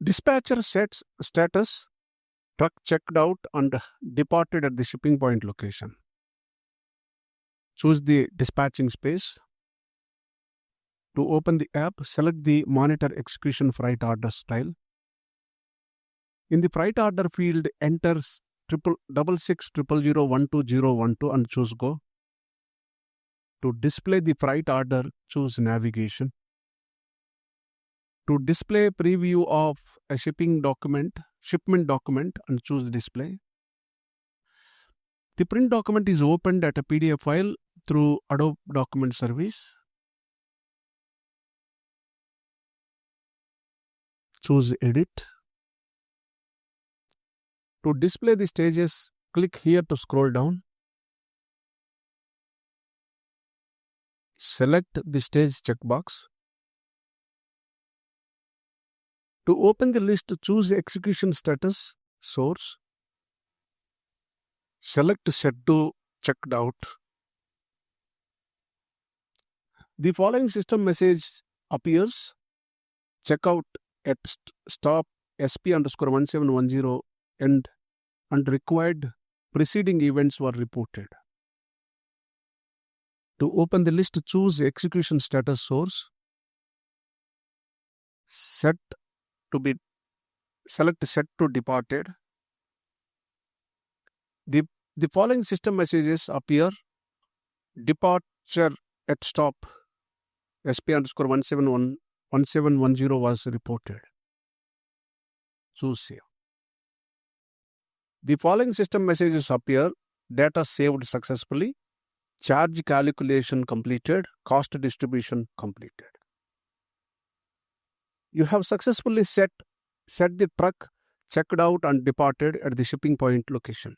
Dispatcher sets status, truck checked out and departed at the shipping point location. Choose the dispatching space. To open the app, select the Monitor Execution Freight Order style. In the freight order field, enter 666001212 and choose Go. To display the freight order, choose Navigation. To display preview of a shipment document and choose Display. The print document is opened at a PDF file through Adobe Document Service. Choose Edit. To display the stages, click here to scroll down. Select the stage checkbox. To open the list, choose Execution Status, Source. Select Set to Checked Out. The following system message appears. Checkout at stop SP_1710 and required preceding events were reported. To open the list, choose Execution Status Source. Select Set to Departed. The following system messages appear. Departure at stop SP_1710 was reported. Choose Save. The following system messages appear. Data saved successfully. Charge calculation completed. Cost distribution completed. You have successfully set the truck checked out and departed at the shipping point location.